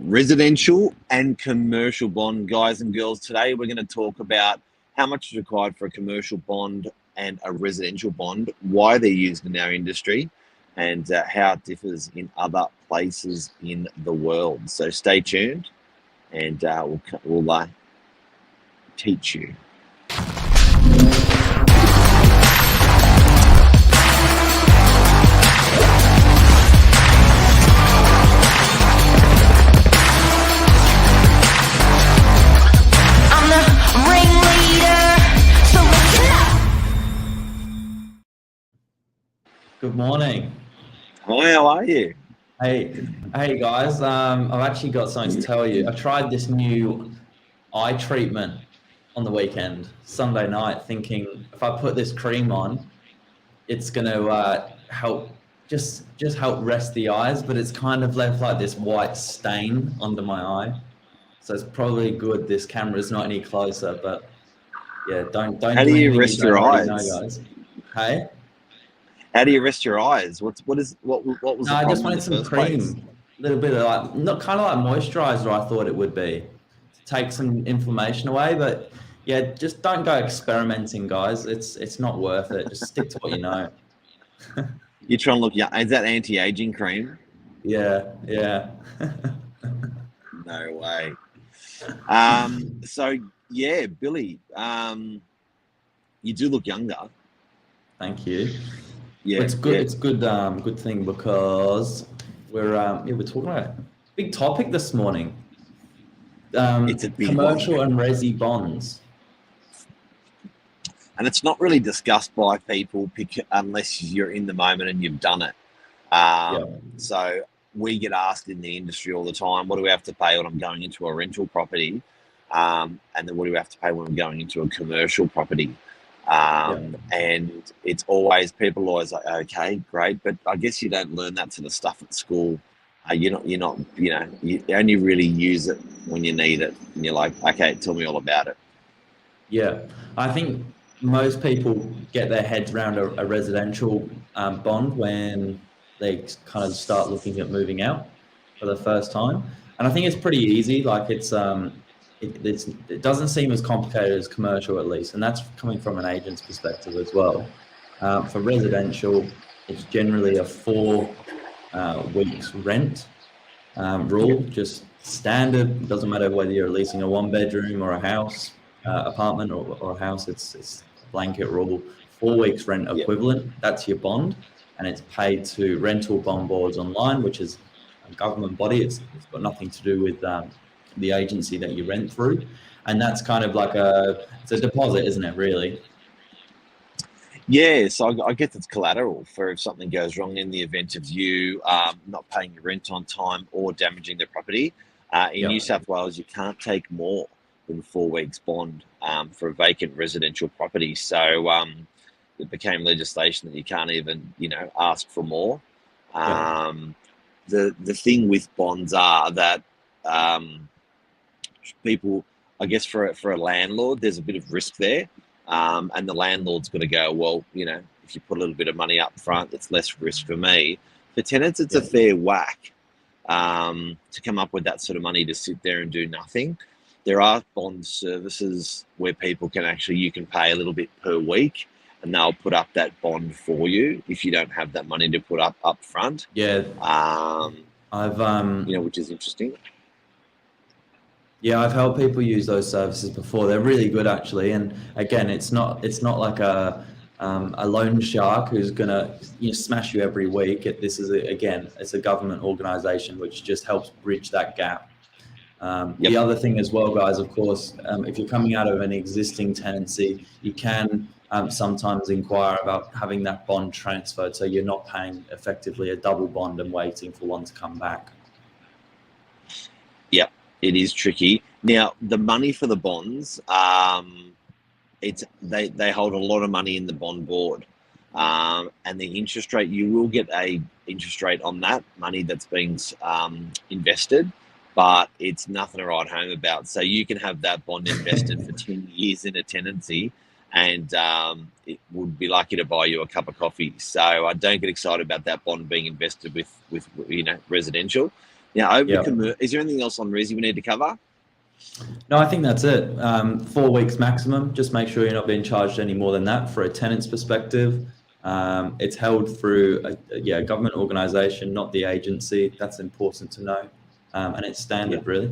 Residential and commercial bond, guys and girls. Today we're going to talk about how much is required for a commercial bond and a residential bond, why they're used in our industry, and how it differs in other places in the world. So stay tuned, and we'll teach you. Good morning. Hi, how are you? Hey guys. I've actually got something to tell you. I tried this new eye treatment on the weekend, Sunday night, thinking if I put this cream on, it's gonna help just help rest the eyes, but it's kind of left like this white stain under my eye. So it's probably good this camera's not any closer, but yeah, don't How do do you anything rest you don't your already eyes? know, guys. Hey? How do you rest your eyes? What was No, the problem I just wanted in the some first place? cream, a little bit of like, not kind of like moisturizer I thought it would be, to take some inflammation away. But yeah, just don't go experimenting, guys. It's not worth it. Just stick to what you know. You're trying to look young. Is that anti-aging cream? Yeah. No way. So yeah, Billy, you do look younger. Thank you. Yeah, It's good. yeah. It's good. Good thing because we're talking about a big topic this morning. It's a big Commercial one. and resi bonds. And it's not really discussed by people unless you're in the moment and you've done it. So we get asked in the industry all the time, what do we have to pay when I'm going into a rental property? And then what do we have to pay when I'm going into a commercial property? And it's always, people are always like, okay, great. But I guess you don't learn that sort of stuff at school. You only really use it when you need it. And you're like, okay, tell me all about it. Yeah, I think most people get their heads around a residential bond when they kind of start looking at moving out for the first time. And I think it's pretty easy. Like it doesn't seem as complicated as commercial, at least. And that's coming from an agent's perspective as well. For residential, it's generally a 4 weeks rent rule, just standard. It doesn't matter whether you're leasing a 1-bedroom or a house, apartment or a house. It's a blanket rule. 4 weeks rent equivalent. That's your bond, and it's paid to rental bond boards online, which is a government body. It's got nothing to do with the agency that you rent through, and that's kind of like it's a deposit, isn't it? Really. Yeah, so I guess it's collateral for if something goes wrong in the event of you not paying your rent on time or damaging the property. In New South Wales, you can't take more than 4 weeks bond for a vacant residential property. So it became legislation that you can't even, ask for more. The thing with bonds are that people, I guess for a landlord, there's a bit of risk there. And the landlord's got to go, well, if you put a little bit of money up front, it's less risk for me. For tenants, it's a fair whack to come up with that sort of money to sit there and do nothing. There are bond services where people you can pay a little bit per week, and they'll put up that bond for you if you don't have that money to put up front. Yeah. Which is interesting. Yeah, I've helped people use those services before. They're really good, actually. And again, it's not like a loan shark who's gonna smash you every week. It's a government organization which just helps bridge that gap. The other thing as well, guys, of course, if you're coming out of an existing tenancy, you can sometimes inquire about having that bond transferred, so you're not paying effectively a double bond and waiting for one to come back. Yep. It is tricky. Now, the money for the bonds, they hold a lot of money in the bond board, and the interest rate, you will get a interest rate on that money that's being invested, but it's nothing to write home about. So you can have that bond invested for 10 years in a tenancy, and it would be lucky to buy you a cup of coffee. So I don't get excited about that bond being invested with residential. Now, is there anything else on Resi we need to cover? No, I think that's it. 4 weeks maximum. Just make sure you're not being charged any more than that for a tenant's perspective. It's held through a government organisation, not the agency. That's important to know. And it's standard, really.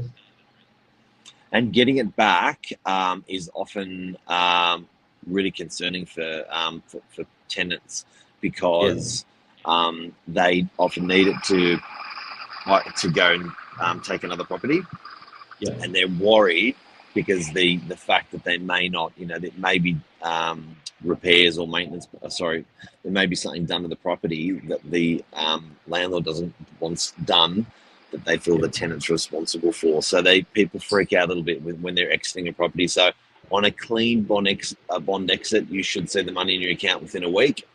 And getting it back is often really concerning for tenants, because they often need it to go and take another property. Yeah. And they're worried because the fact that they may not, there may be repairs or maintenance. There may be something done to the property that the landlord doesn't want done, that they feel the tenant's responsible for. So people freak out a little bit when they're exiting a property. So on a clean bond exit, you should see the money in your account within a week.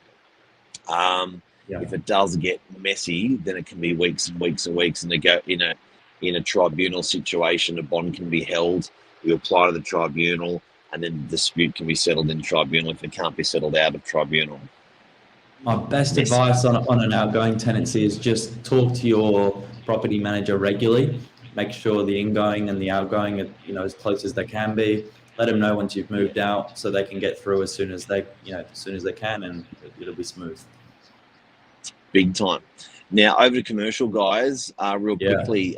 If it does get messy, then it can be weeks and weeks and weeks, and they go in a tribunal situation, a bond can be held. You apply to the tribunal, and then the dispute can be settled in tribunal if it can't be settled out of tribunal. My best advice on an outgoing tenancy is just talk to your property manager regularly. Make sure the ingoing and the outgoing are, as close as they can be. Let them know once you've moved out, so they can get through as soon as they can, and it'll be smooth. Big time. Now, over to commercial, guys, real quickly.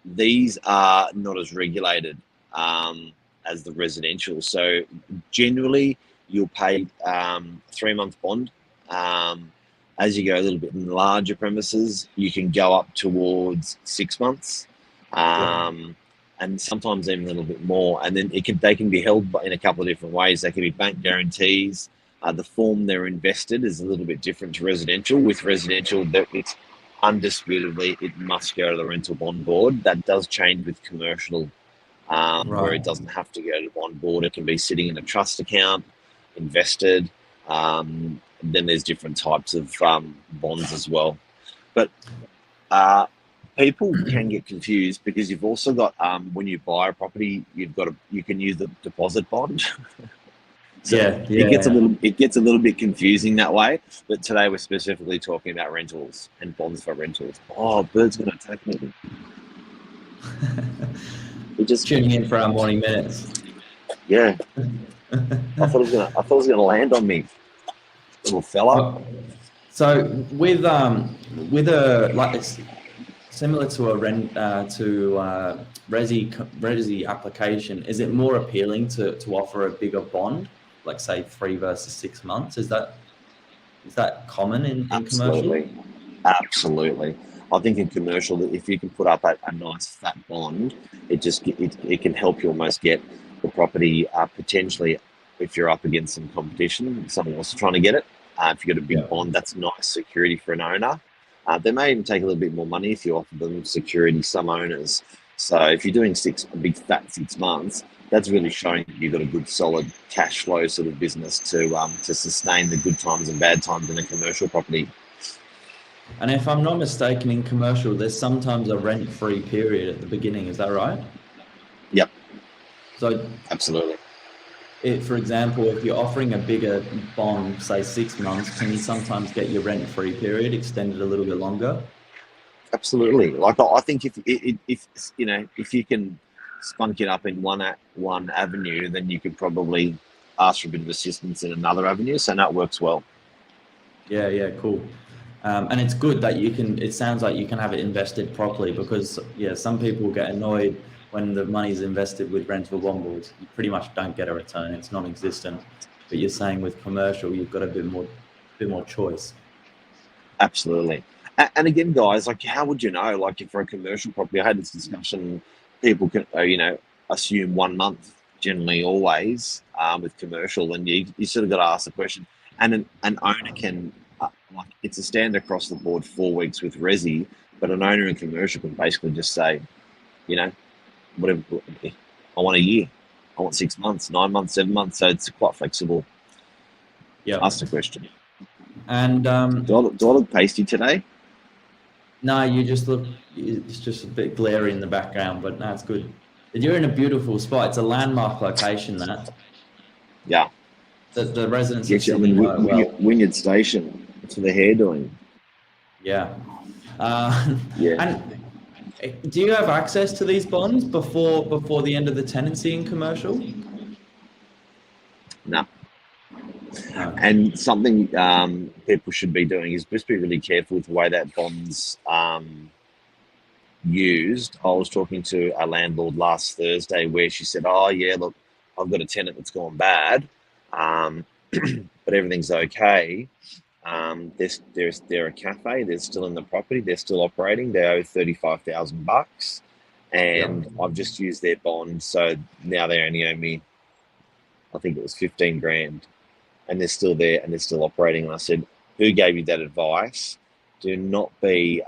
These are not as regulated as the residential. So generally, you'll pay 3-month bond. As you go a little bit in larger premises, you can go up towards 6 months, and sometimes even a little bit more. And then they can be held in a couple of different ways. They can be bank guarantees. The form they're invested is a little bit different to residential. With residential, it's undisputably, it must go to the rental bond board. That does change with commercial, where it doesn't have to go to the bond board. It can be sitting in a trust account, invested. Then there's different types of bonds as well. But people can get confused, because you've also got, when you buy a property, you can use the deposit bond. So it gets a little bit confusing that way. But today we're specifically talking about rentals and bonds for rentals. Oh, bird's going to attack me. We're just tuning in for our morning minutes. Yeah. I thought it was going to land on me, little fella. So with it's similar to a Resi application, is it more appealing to offer a bigger bond? Like say 3 versus 6 months, is that common in commercial? Absolutely. I think in commercial, if you can put up a nice fat bond, it can help you almost get the property potentially, if you're up against some competition, someone else is trying to get it. If you got a big bond, that's nice security for an owner. They may even take a little bit more money if you offer them security, some owners. So if you're doing a big fat 6 months, that's really showing that you've got a good solid cash flow sort of business to sustain the good times and bad times in a commercial property. And if I'm not mistaken, in commercial, there's sometimes a rent-free period at the beginning. Is that right? Yep. So absolutely. For example, if you're offering a bigger bond, say 6 months, can you sometimes get your rent-free period extended a little bit longer? Absolutely. Like I think if you can spunk it up in one avenue, then you could probably ask for a bit of assistance in another avenue. So that works well. Yeah, cool. And it's good that it sounds like you can have it invested properly, because some people get annoyed when the money's invested with rental bond boards. You pretty much don't get a return. It's non-existent. But you're saying with commercial, you've got a bit more choice. Absolutely. And again, guys, like, how would you know? Like, if for a commercial property, I had this discussion, people can, assume 1 month, generally always, with commercial, and you sort of got to ask the question. And an owner can, it's a standard across the board 4 weeks with Resi, but an owner in commercial can basically just say, whatever, I want a year, I want 6 months, 9 months, 7 months. So it's quite flexible. Yeah. Ask the question. And do I look pasty today? No, it's just a bit glary in the background, but no, it's good. You're in a beautiful spot. It's a landmark location, that. Yeah. The residents are sitting well. Wynyard Station. That's what the hair doing. Yeah. Yeah. And Do you have access to these bonds before the end of the tenancy in commercial? No. No. And something people should be doing is just be really careful with the way that bond's used. I was talking to a landlord last Thursday where she said, "Oh yeah, look, I've got a tenant that's gone bad, but everything's okay. They're a cafe. They're still in the property. They're still operating. They owe $35,000, and I've just used their bond, so now they only owe me, I think it was 15 grand, and they're still there and they're still operating." And I said, "Who gave you that advice? Do not be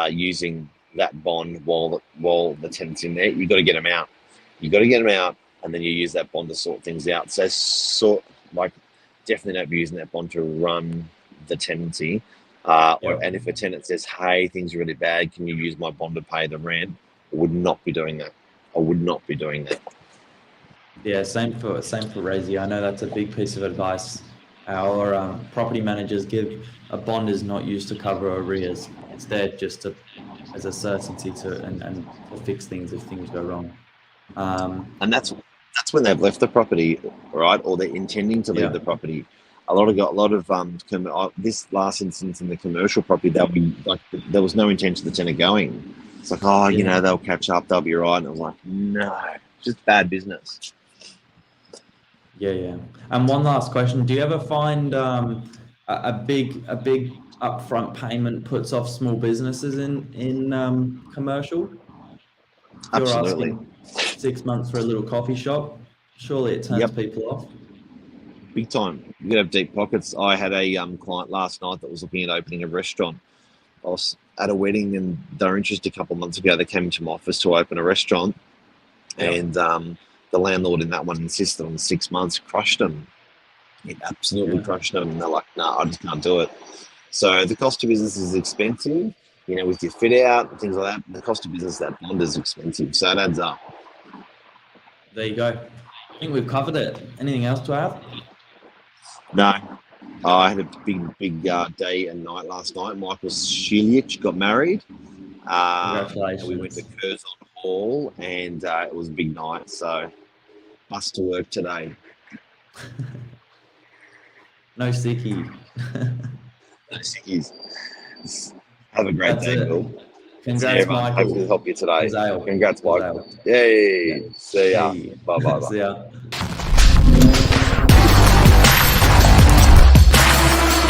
using that bond while the tenant's in there. You've got to get them out. You've got to get them out, and then you use that bond to sort things out." So definitely don't be using that bond to run the tenancy. And if a tenant says, "Hey, things are really bad, can you use my bond to pay the rent?" I would not be doing that. I would not be doing that. Yeah, same for Resi. I know that's a big piece of advice. Our property managers give a bond is not used to cover arrears. It's there just as a certainty and to fix things if things go wrong. And that's when they've left the property, right? Or they're intending to leave the property. A lot of this last instance in the commercial property, they'll be like, there was no intention of the tenant going. It's like, oh, you know, they'll catch up, they'll be right. And I was like, no, just bad business. Yeah. And one last question: do you ever find a big upfront payment puts off small businesses in commercial? If you're Absolutely. asking 6 months for a little coffee shop, surely it turns people off. Big time. You could have deep pockets. I had a client last night that was looking at opening a restaurant. I was at a wedding and they were interested a couple of months ago. They came into my office to open a restaurant, and the landlord in that one insisted on 6 months, crushed them. It absolutely crushed them. And they're like, "No, I just can't do it." So the cost of business is expensive, you know, with your fit out and things like that. The cost of business, that bond is expensive. So it adds up. There you go. I think we've covered it. Anything else to add? No. I had a big day and night last night. Michael Shilic got married. Congratulations. We went to Curzon Hall, and it was a big night. So, bus to work today. No sickie. No sickies. Have a great day, Bill. Congrats, Michael. Hopefully, help you today. Congrats, Michael. Yay. See ya. Bye. See ya.